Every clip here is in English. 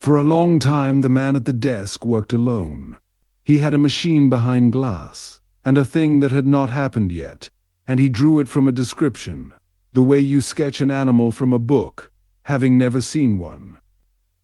For a long time the man at the desk worked alone. He had a machine behind glass, and a thing that had not happened yet, and he drew it from a description, the way you sketch an animal from a book, having never seen one.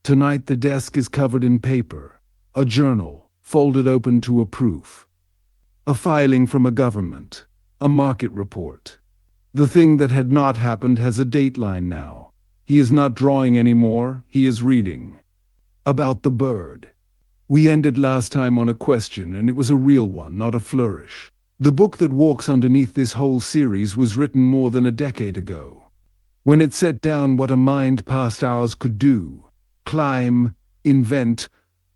Tonight the desk is covered in paper, a journal, folded open to a proof. A filing from a government, a market report. The thing that had not happened has a dateline now. He is not drawing anymore, he is reading. About the bird. We ended last time on a question, and it was a real one, not a flourish. The book that walks underneath this whole series was written more than a decade ago. When it set down what a mind past ours could do, climb, invent,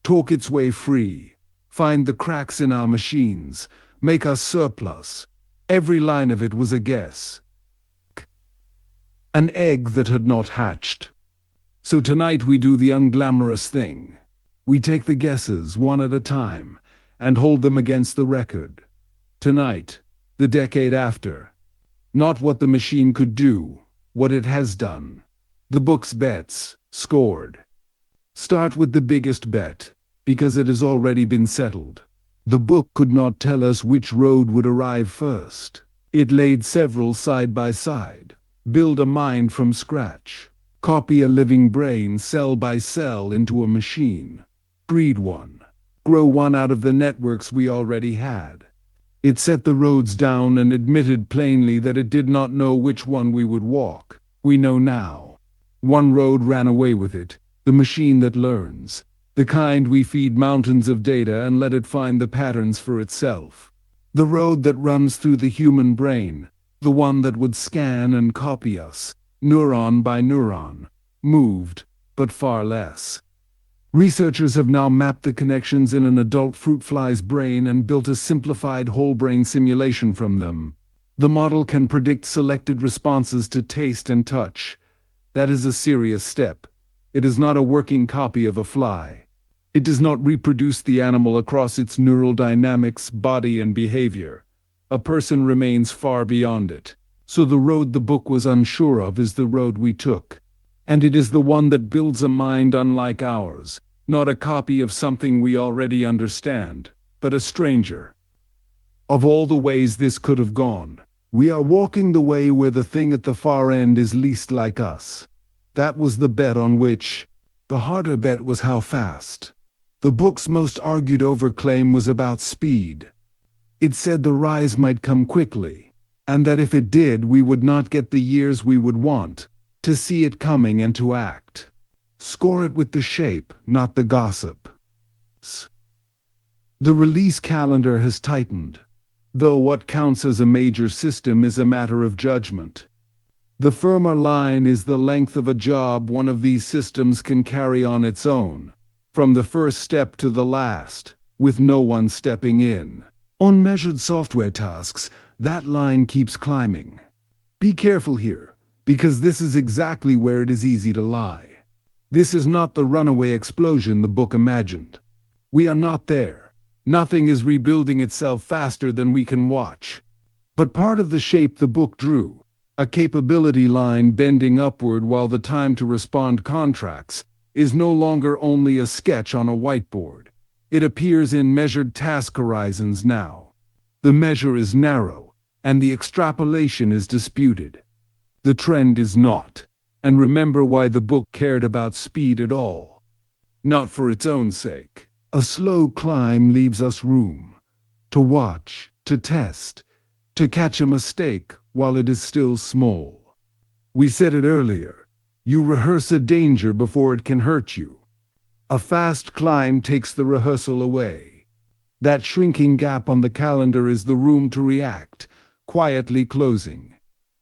talk its way free, find the cracks in our machines, make us surplus. Every line of it was a guess. An egg that had not hatched. So tonight we do the unglamorous thing. We take the guesses one at a time and hold them against the record. Tonight, the decade after. Not what the machine could do, what it has done. The book's bets, scored. Start with the biggest bet, because it has already been settled. The book could not tell us which road would arrive first. It laid several side by side. Build a mind from scratch. Copy a living brain cell by cell into a machine. Breed one. Grow one out of the networks we already had. It set the roads down and admitted plainly that it did not know which one we would walk. We know now. One road ran away with it, the machine that learns. The kind we feed mountains of data and let it find the patterns for itself. The road that runs through the human brain, the one that would scan and copy us, neuron by neuron, moved, but far less. Researchers have now mapped the connections in an adult fruit fly's brain and built a simplified whole-brain simulation from them. The model can predict selected responses to taste and touch. That is a serious step. It is not a working copy of a fly. It does not reproduce the animal across its neural dynamics, body, and behavior. A person remains far beyond it. So the road the book was unsure of is the road we took. And it is the one that builds a mind unlike ours, not a copy of something we already understand, but a stranger. Of all the ways this could have gone, we are walking the way where the thing at the far end is least like us. That was the bet on which. The harder bet was how fast. The book's most argued over claim was about speed. It said the rise might come quickly, and that if it did, we would not get the years we would want to see it coming and to act. Score it with the shape, not the gossip. The release calendar has tightened, though what counts as a major system is a matter of judgment. The firmer line is the length of a job one of these systems can carry on its own, from the first step to the last, with no one stepping in. On measured software tasks, that line keeps climbing. Be careful here, because this is exactly where it is easy to lie. This is not the runaway explosion the book imagined. We are not there. Nothing is rebuilding itself faster than we can watch. But part of the shape the book drew, a capability line bending upward while the time to respond contracts, is no longer only a sketch on a whiteboard. It appears in measured task horizons now. The measure is narrow, and the extrapolation is disputed. The trend is not. And remember why the book cared about speed at all. Not for its own sake. A slow climb leaves us room to watch, to test, to catch a mistake while it is still small. We said it earlier. You rehearse a danger before it can hurt you. A fast climb takes the rehearsal away. That shrinking gap on the calendar is the room to react, quietly closing.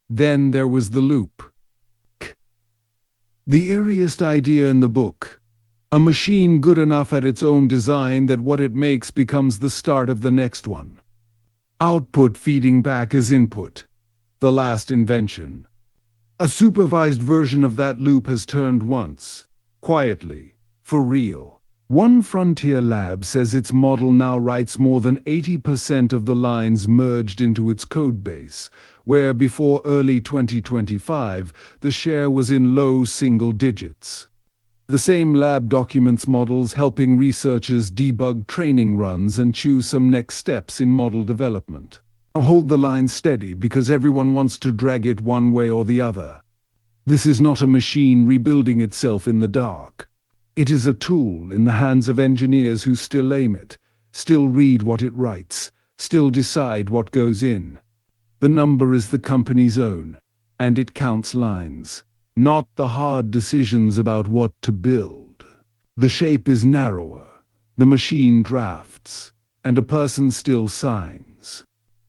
Then there was the loop. The eeriest idea in the book. A machine good enough at its own design that what it makes becomes the start of the next one. Output feeding back as input. The last invention. A supervised version of that loop has turned once. Quietly. For real. One frontier lab says its model now writes more than 80% of the lines merged into its codebase, where before early 2025, the share was in low single digits. The same lab documents models, helping researchers debug training runs and choose some next steps in model development. Now hold the line steady, because everyone wants to drag it one way or the other. This is not a machine rebuilding itself in the dark. It is a tool in the hands of engineers who still aim it, still read what it writes, still decide what goes in. The number is the company's own, and it counts lines, not the hard decisions about what to build. The shape is narrower, the machine drafts, and a person still signs.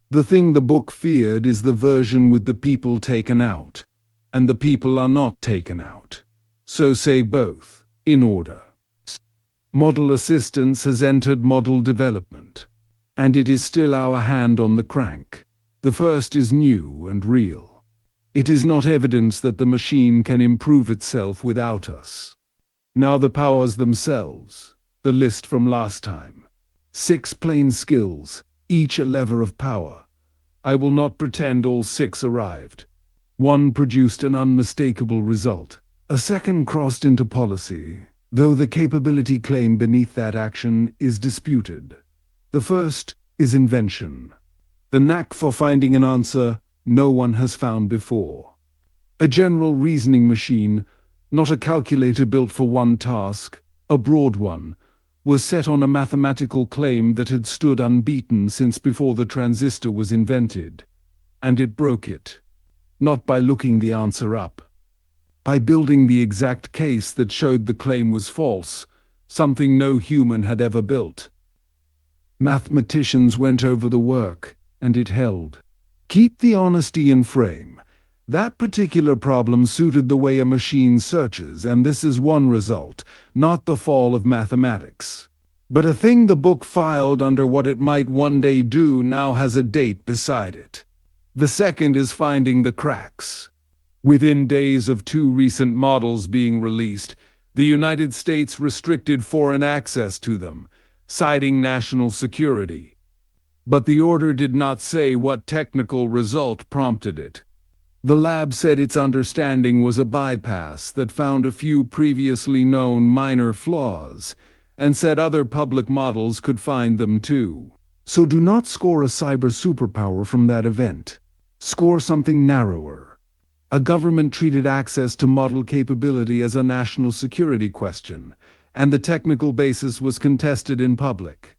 The thing the book feared is the version with the people taken out, and the people are not taken out. So say both, in order. Model assistance has entered model development, and it is still our hand on the crank. The first is new and real. It is not evidence that the machine can improve itself without us. Now the powers themselves, the list from last time. 6 plain skills, each a lever of power. I will not pretend all 6 arrived. One produced an unmistakable result. A second crossed into policy, though the capability claim beneath that action is disputed. The first is invention, the knack for finding an answer no one has found before. A general reasoning machine, not a calculator built for one task, a broad one, was set on a mathematical claim that had stood unbeaten since before the transistor was invented. And it broke it. Not by looking the answer up. By building the exact case that showed the claim was false, something no human had ever built. Mathematicians went over the work, and it held. Keep the honesty in frame. That particular problem suited the way a machine searches, and this is one result, not the fall of mathematics. But a thing the book filed under what it might one day do now has a date beside it. The second is finding the cracks. Within days of 2 recent models being released, the United States restricted foreign access to them, citing national security. But the order did not say what technical result prompted it. The lab said its understanding was a bypass that found a few previously known minor flaws, and said other public models could find them too. So do not score a cyber superpower from that event. Score something narrower. A government treated access to model capability as a national security question, and the technical basis was contested in public.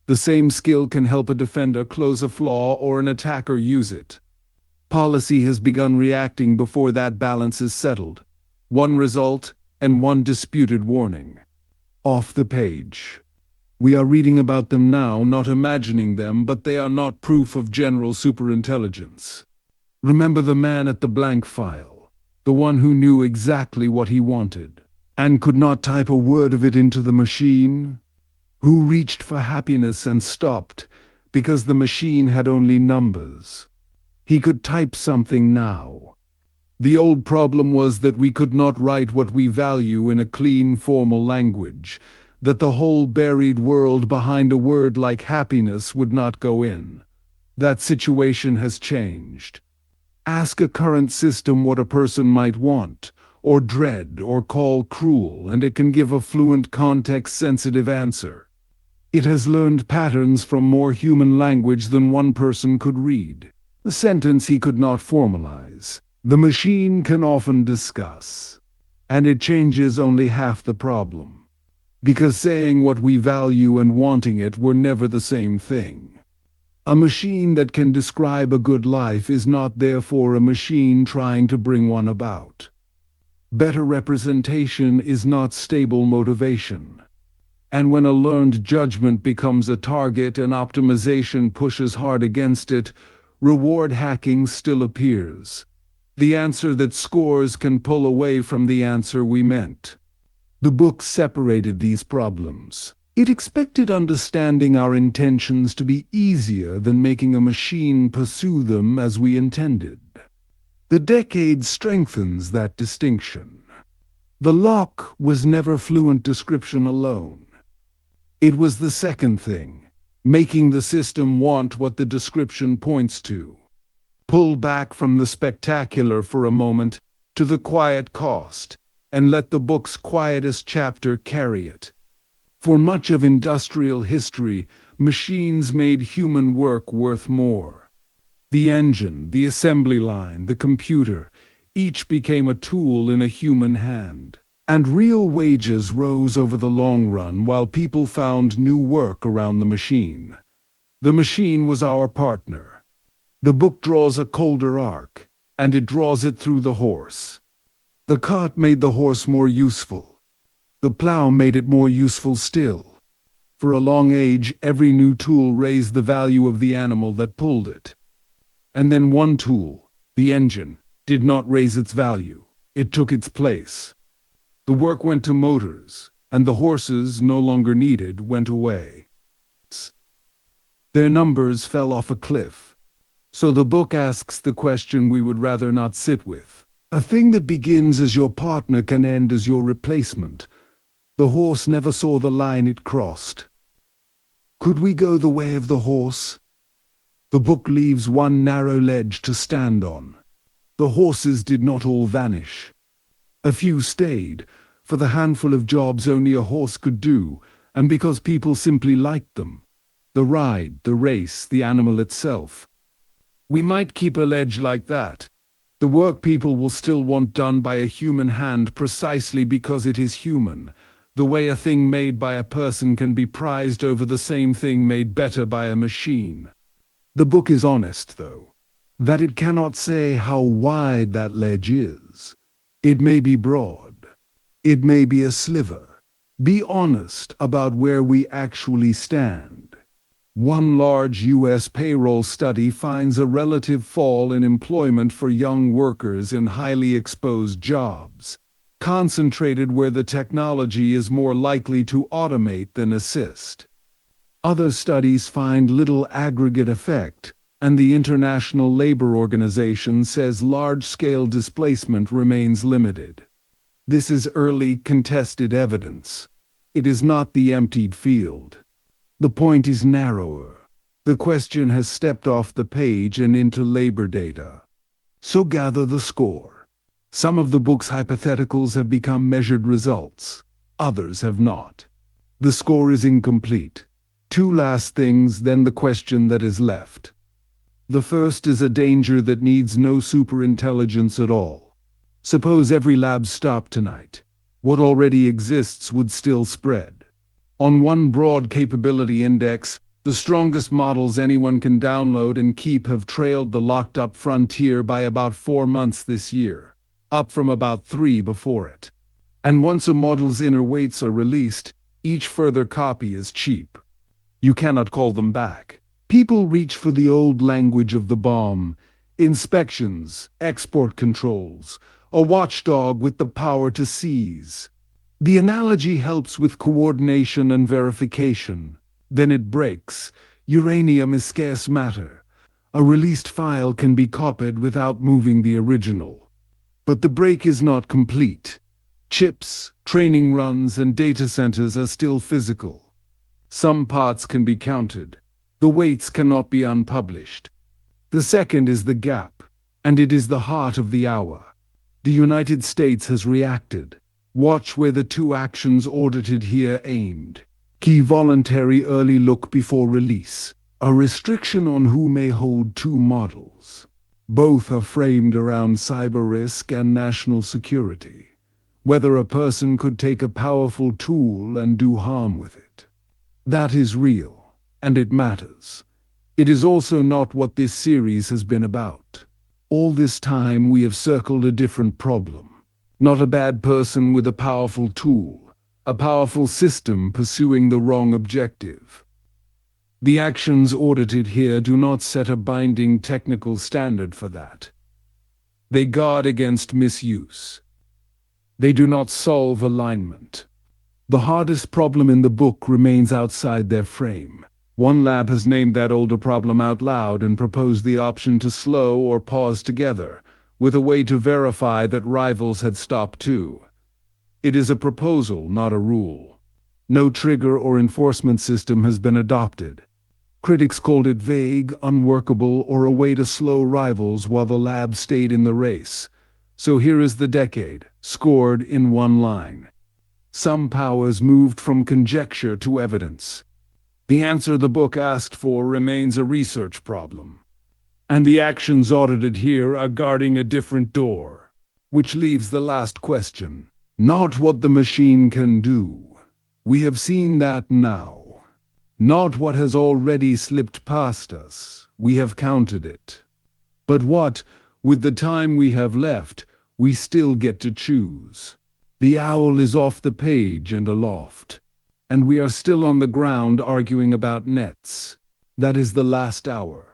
The same skill can help a defender close a flaw or an attacker use it. Policy has begun reacting before that balance is settled. One result and one disputed warning. Off the page. We are reading about them now, not imagining them, but they are not proof of general superintelligence. Remember the man at the blank file, the one who knew exactly what he wanted, and could not type a word of it into the machine? Who reached for happiness and stopped, because the machine had only numbers. He could type something now. The old problem was that we could not write what we value in a clean, formal language, that the whole buried world behind a word like happiness would not go in. That situation has changed. Ask a current system what a person might want, or dread, or call cruel, and it can give a fluent, context-sensitive answer. It has learned patterns from more human language than one person could read. The sentence he could not formalize, the machine can often discuss. And it changes only half the problem. Because saying what we value and wanting it were never the same thing. A machine that can describe a good life is not therefore a machine trying to bring one about. Better representation is not stable motivation. And when a learned judgment becomes a target and optimization pushes hard against it, reward hacking still appears. The answer that scores can pull away from the answer we meant. The book separated these problems. It expected understanding our intentions to be easier than making a machine pursue them as we intended. The decade strengthens that distinction. The lock was never fluent description alone. It was the second thing, making the system want what the description points to. Pull back from the spectacular for a moment to the quiet cost, and let the book's quietest chapter carry it. For much of industrial history, machines made human work worth more. The engine, the assembly line, the computer, each became a tool in a human hand. And real wages rose over the long run while people found new work around the machine. The machine was our partner. The book draws a colder arc, and it draws it through the horse. The cart made the horse more useful. The plow made it more useful still. For a long age, every new tool raised the value of the animal that pulled it. And then one tool, the engine, did not raise its value. It took its place. The work went to motors, and the horses, no longer needed, went away. Their numbers fell off a cliff. So the book asks the question we would rather not sit with. A thing that begins as your partner can end as your replacement. The horse never saw the line it crossed. Could we go the way of the horse? The book leaves one narrow ledge to stand on. The horses did not all vanish. A few stayed, for the handful of jobs only a horse could do, and because people simply liked them. The ride, the race, the animal itself. We might keep a ledge like that. The work people will still want done by a human hand precisely because it is human, the way a thing made by a person can be prized over the same thing made better by a machine. The book is honest, though, that it cannot say how wide that ledge is. It may be broad. It may be a sliver. Be honest about where we actually stand. One large U.S. payroll study finds a relative fall in employment for young workers in highly exposed jobs, concentrated where the technology is more likely to automate than assist. Other studies find little aggregate effect, and the International Labor Organization says large-scale displacement remains limited. This is early, contested evidence. It is not the emptied field. The point is narrower. The question has stepped off the page and into labor data. So gather the score. Some of the book's hypotheticals have become measured results. Others have not. The score is incomplete. Two last things, then the question that is left. The first is a danger that needs no superintelligence at all. Suppose every lab stopped tonight. What already exists would still spread. On one broad capability index, the strongest models anyone can download and keep have trailed the locked-up frontier by about 4 months this year, up from about 3 before it. And once a model's inner weights are released, each further copy is cheap. You cannot call them back. People reach for the old language of the bomb, inspections, export controls, a watchdog with the power to seize. The analogy helps with coordination and verification. Then it breaks. Uranium is scarce matter. A released file can be copied without moving the original. But the break is not complete. Chips, training runs, and data centers are still physical. Some parts can be counted. The weights cannot be unpublished. The second is the gap, and it is the heart of the hour. The United States has reacted. Watch where the two actions audited here aimed. Key voluntary early look before release. A restriction on who may hold two models. Both are framed around cyber risk and national security. Whether a person could take a powerful tool and do harm with it. That is real, and it matters. It is also not what this series has been about. All this time we have circled a different problem. Not a bad person with a powerful tool, a powerful system pursuing the wrong objective. The actions audited here do not set a binding technical standard for that. They guard against misuse. They do not solve alignment. The hardest problem in the book remains outside their frame. One lab has named that older problem out loud and proposed the option to slow or pause together, with a way to verify that rivals had stopped too. It is a proposal, not a rule. No trigger or enforcement system has been adopted. Critics called it vague, unworkable, or a way to slow rivals while the lab stayed in the race. So here is the decade, scored in one line. Some powers moved from conjecture to evidence. The answer the book asked for remains a research problem. And the actions audited here are guarding a different door. Which leaves the last question. Not what the machine can do. We have seen that now. Not what has already slipped past us. We have counted it. But what, with the time we have left, we still get to choose. The owl is off the page and aloft. And we are still on the ground arguing about nets. That is the last hour.